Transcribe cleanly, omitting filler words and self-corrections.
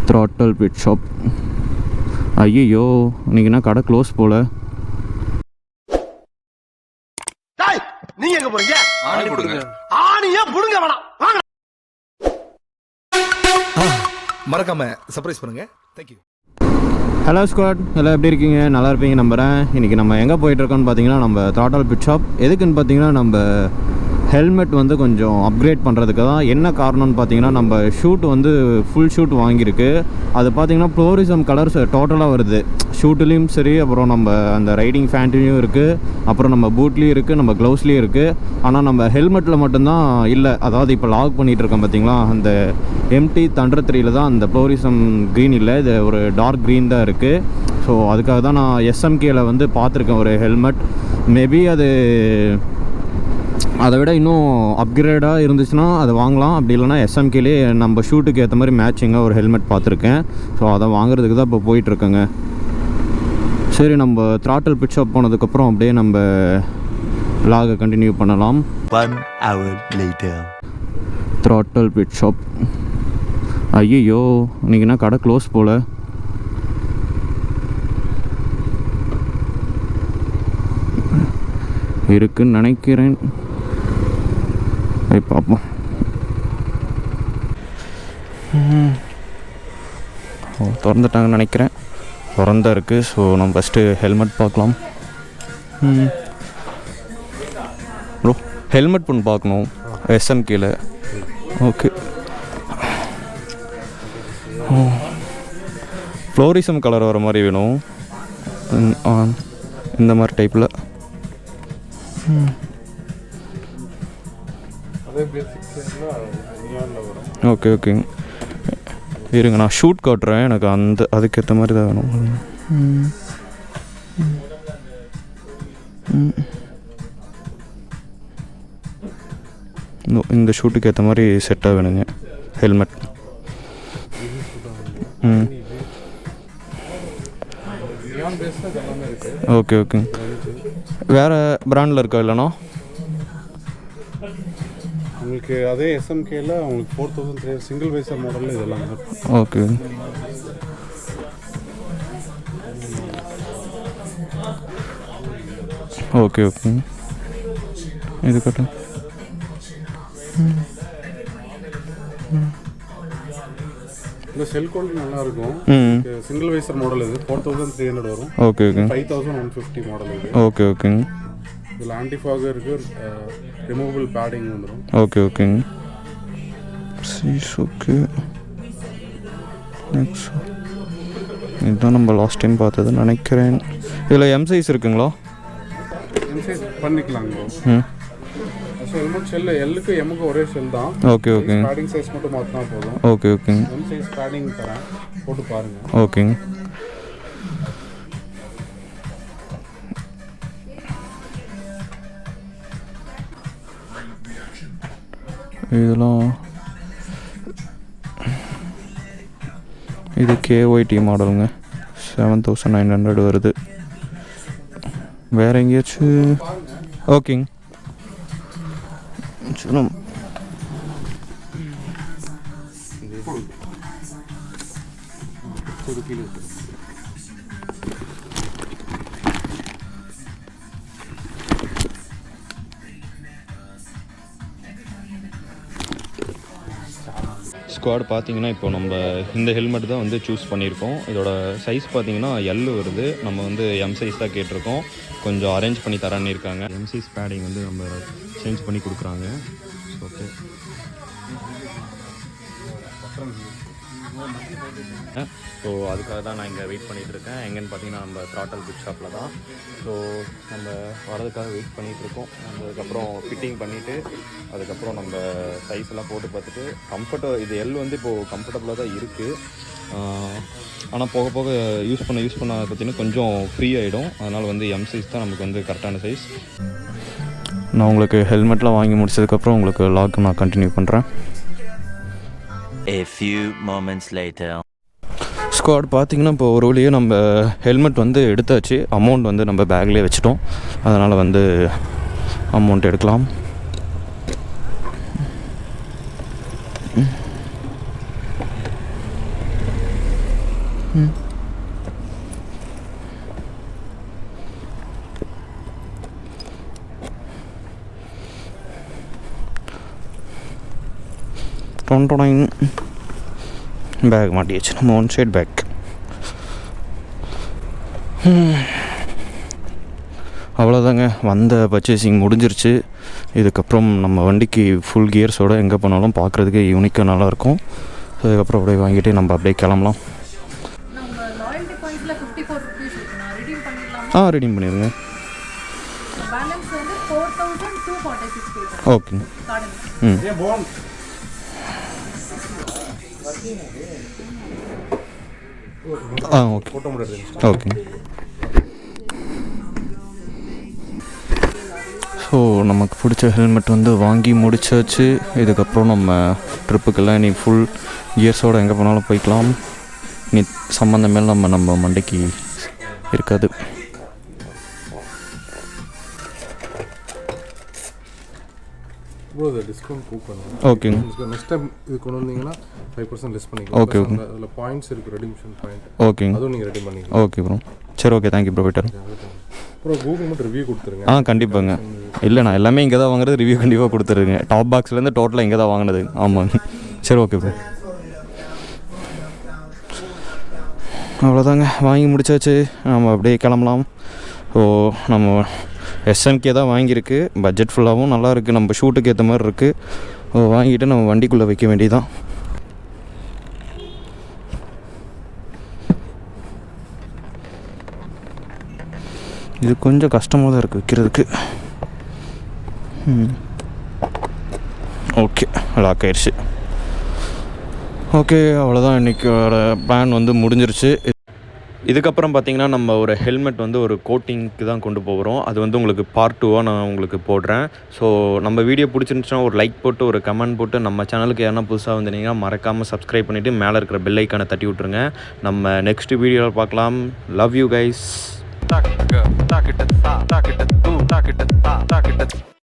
Throttle Pitstop. ஐயோ இன்னைக்குன்னா கடை close போல. நீங்க எங்க போறீங்க? ஆணி புடுங்க. ஆணியே புடுங்க வேணாம். வாங்க. மறக்காம சர்ப்ரைஸ் பண்ணுங்க. Thank you. ஹலோ ஸ்குவாட், எல்லாம் எப்படி இருக்கீங்க? நல்லா இருப்பீங்க நம்புகிறேன். இன்றைக்கி நம்ம எங்கே போயிட்டுருக்கோன்னு பார்த்தீங்கன்னா நம்ம Throttle Pitstop. எதுக்குன்னு பார்த்தீங்கன்னா நம்ம ஹெல்மெட் வந்து கொஞ்சம் அப்கிரேட் பண்ணுறதுக்கு தான். என்ன காரணம்னு பார்த்தீங்கன்னா நம்ம ஷூட் வந்து ஃபுல் ஷூட் வாங்கியிருக்கு. அது பார்த்தீங்கன்னா ப்ளோரிசம் கலர்ஸ் டோட்டலாக வருது. ஷூட்லேயும் சரி, அப்புறம் நம்ம அந்த ரைடிங் ஃபேண்ட்லேயும் இருக்குது, அப்புறம் நம்ம பூட்லேயும் இருக்குது, நம்ம க்ளவுஸ்லேயும் இருக்குது. ஆனால் நம்ம ஹெல்மெட்டில் மட்டும்தான் இல்லை. அதாவது இப்போ லாக் பண்ணிகிட்டு இருக்கோம் பார்த்தீங்களா, அந்த MT Thunder 3 தான் அந்த ப்ளோரிசம் க்ரீன் இல்லை, இது ஒரு டார்க் க்ரீன் தான் இருக்குது. ஸோ அதுக்காக தான் நான் SMKல வந்து பார்த்துருக்கேன் ஒரு ஹெல்மெட். மேபி அது அதை விட இன்னும் அப்கிரேடாக இருந்துச்சுன்னா அதை வாங்கலாம். அப்படி இல்லைனா SMKலே நம்ம ஷூட்டுக்கு ஏற்ற மாதிரி மேட்சிங்காக ஒரு ஹெல்மெட் பார்த்துருக்கேன். ஸோ அதை வாங்குறதுக்கு தான் இப்போ போயிட்டுருக்கேங்க. சரி, நம்ம Throttle Pitstop போனதுக்கப்புறம் அப்படியே நம்ம vlog கண்டினியூ பண்ணலாம். 1 hour later. Throttle Pitstop. ஐயோ இன்னைக்குன்னா கடை க்ளோஸ் போல். இருக்குன்னு நினைக்கிறேன். பார்ப்போம். திறந்துட்டாங்கன்னு நினைக்கிறேன். திறந்தா இருக்குது. ஸோ நம்ம ஃபஸ்ட்டு ஹெல்மெட் பார்க்கலாம். ப்ரோ ஹெல்மெட் பண்ணு பார்க்கணும் SMKல. ஓகே, ஃப்ளோரிசம் கலர் வர மாதிரி வேணும், இந்த மாதிரி டைப்பில். ஓகே ஓகேங்க, இருங்க நான் ஷூட் காட்டுறேன். எனக்கு அதுக்கேற்ற மாதிரி தான் வேணும். இந்த ஷூட்டுக்கு ஏற்ற மாதிரி செட்டாக வேணுங்க ஹெல்மெட். ஓகே ஓகேங்க. வேறு பிராண்டில் இருக்கா? இல்லைண்ணா உங்களுக்கு அதே SMKல உங்களுக்கு 4000 சிங்கிள் வைசர் மாடலில் இதெல்லாம். ஓகே ஓகே ஓகே, இது கட்டு. இந்த செல் கோல்டு நல்லா இருக்கும். சிங்கிள் வைசர் மாடல் இது 4300 வரும். Okay okay. 5150 மாடல் இது. ஓகே ஓகேங்க. இதில் ஆன்டிஃபாக் இருக்குது, ரிமூவபிள் பேடிங் வந்துடும். ஓகே ஓகேங்க. சீஸ் ஓகே. நெக்ஸ்ட் இதுதான் நம்ம லாஸ்ட் டைம் பார்த்ததுன்னு நினைக்கிறேன். இதில் M சைஸ் இருக்குங்களா? M சைஸ் பண்ணிக்கலாங்க. ஹெல்மெட் ஷெல் எல்லுக்கு எம்முக்கு ஒரே ஷெல் தான். Okay okay. பேடிங் சைஸ் மட்டும் மாற்றினா போதும். ஓகே ஓகேங்க. M சைஸ் பேடிங் தரேன், போட்டு பாருங்கள். ஓகேங்க. இதெல்லாம் இது KYT மாடலுங்க, 7900 வருது. வேறு எங்கேயாச்சும்? ஓகேங்க. சரி, ஸ்குவாட் பார்த்தீங்கன்னா இப்போ நம்ம இந்த ஹெல்மெட் தான் வந்து சூஸ் பண்ணியிருக்கோம். இதோட சைஸ் பார்த்தீங்கன்னா L வருது. நம்ம வந்து M சைஸ் தான் கேட்டிருக்கோம். கொஞ்சம் அரேஞ்ச் பண்ணி தரான்னு இருக்காங்க. M சைஸ் பேடிங் வந்து நம்ம சேஞ்ச் பண்ணி கொடுக்குறாங்க. ஓகே, ஸோ அதுக்காக தான் நான் இங்கே வெயிட் பண்ணிகிட்ருக்கேன். எங்கேன்னு பார்த்தீங்கன்னா நம்ம Throttle Pitstopல தான். ஸோ நம்ம வரதுக்காக வெயிட் பண்ணிகிட்ருக்கோம். அதுக்கப்புறம் ஃபிட்டிங் பண்ணிவிட்டு அதுக்கப்புறம் நம்ம சைஸ் எல்லாம் போட்டு பார்த்துட்டு இது L வந்து இப்போது கம்ஃபர்டபுளாக தான் இருக்குது. ஆனால் போக போக யூஸ் பண்ண பார்த்தீங்கன்னா கொஞ்சம் ஃப்ரீ ஆகிடும். அதனால் வந்து M சைஸ் தான் நமக்கு வந்து கரெக்டான சைஸ். நான் உங்களுக்கு ஹெல்மெட்லாம் வாங்கி முடிச்சதுக்கப்புறம் உங்களுக்கு லாக் நான் கண்டினியூ பண்ணுறேன். A few moments later. Squad பார்த்தீங்கன்னா இப்போ ஒரு வழியே நம்ம ஹெல்மெட் வந்து எடுத்தாச்சு. அமௌண்ட் வந்து நம்ம பேக்லேயே வச்சுட்டோம். அதனால் வந்து அமௌண்ட் எடுக்கலாம். பேக் மாட்டியாச்சு நம்ம ஒன் சைட் பேக். அவ்வளோதாங்க, வந்த பர்ச்சேசிங் முடிஞ்சிருச்சு. இதுக்கப்புறம் நம்ம வண்டிக்கு ஃபுல் கியர்ஸோடு எங்கே போனாலும் பார்க்குறதுக்கு யூனிக்காக நல்லாயிருக்கும். ஸோ இதுக்கப்புறம் அப்படியே வாங்கிட்டு நம்ம அப்படியே கிளம்பலாம். ரெடீம் பண்ணிடுங்க. ஓகே. Okay okay. ஸோ நமக்கு பிடிச்ச ஹெல்மெட் வந்து வாங்கி முடிச்சாச்சு. இதுக்கப்புறம் நம்ம ட்ரிப்புக்கெல்லாம் இனி ஃபுல் கியர்ஸோடு எங்கே போனாலும் போய்க்கலாம். இனி சம்மந்தமே நம்ம மண்டைக்கு இருக்காது. Discount coupon. ஓகேங்க. நெக்ஸ்ட் டைம் இது கொண்டு வந்தீங்கன்னா 5% லெஸ் பண்ணிக்கலாம். Okay okay. அதில் பாயிண்ட்ஸ் இருக்குது, ரெடிம்ஷன் பாயிண்ட். ஓகேங்க. அதுவும் நீங்கள் ரெடி பண்ணிக்கலாம். Okay bro. சரி ஓகே, தேங்க்யூ ப்ரோ. போய்ட்டு அப்புறம் கூகுள் மட்டும் ரிவ்யூ கொடுத்துருங்க. கண்டிப்பாங்க. இல்லை, நான் எல்லாமே இங்கே தான் வாங்குறது. ரிவ்யூ கண்டிப்பாக கொடுத்துருங்க. டாப் பாக்ஸ்லேருந்து டோட்டலாக இங்கே தான் வாங்கினது. ஆமாங்க. சரி ஓகே ப்ரோ. அவ்வளோதாங்க, வாங்கி முடிச்சாச்சு. நம்ம அப்படியே கிளம்பலாம். ஸோ நம்ம SMK தான் வாங்கியிருக்கு. பட்ஜெட் ஃபுல்லாகவும் நல்லா இருக்குது, நம்ம ஷூட்டுக்கு ஏற்ற மாதிரி இருக்குது. வாங்கிட்டு நம்ம வண்டிக்குள்ளே வைக்க வேண்டியதான். இது கொஞ்சம் கஷ்டமாக தான் இருக்குது வைக்கிறதுக்கு. ஓகே, லாக் ஆயிடுச்சு. ஓகே, அவ்வளோதான். இன்றைக்கோட பிளான் வந்து முடிஞ்சிருச்சு. இதுக்கப்புறம் பார்த்திங்கன்னா நம்ம ஒரு ஹெல்மெட் வந்து ஒரு கோட்டிங்க்கு தான் கொண்டு போகிறோம். அது வந்து உங்களுக்கு பார்ட் 2வாக நான் உங்களுக்கு போடுறேன். ஸோ நம்ம வீடியோ பிடிச்சிருந்துச்சுன்னா ஒரு லைக் போட்டு ஒரு கமெண்ட் போட்டு நம்ம சேனலுக்கு யாரா புதுசாக வந்தீங்கன்னா மறக்காமல் சப்ஸ்கிரைப் பண்ணிவிட்டு மேலே இருக்கிற பெல் ஐக்கானை தட்டி விட்ருங்க. நம்ம நெக்ஸ்ட் வீடியோவில் பார்க்கலாம். Love you guys.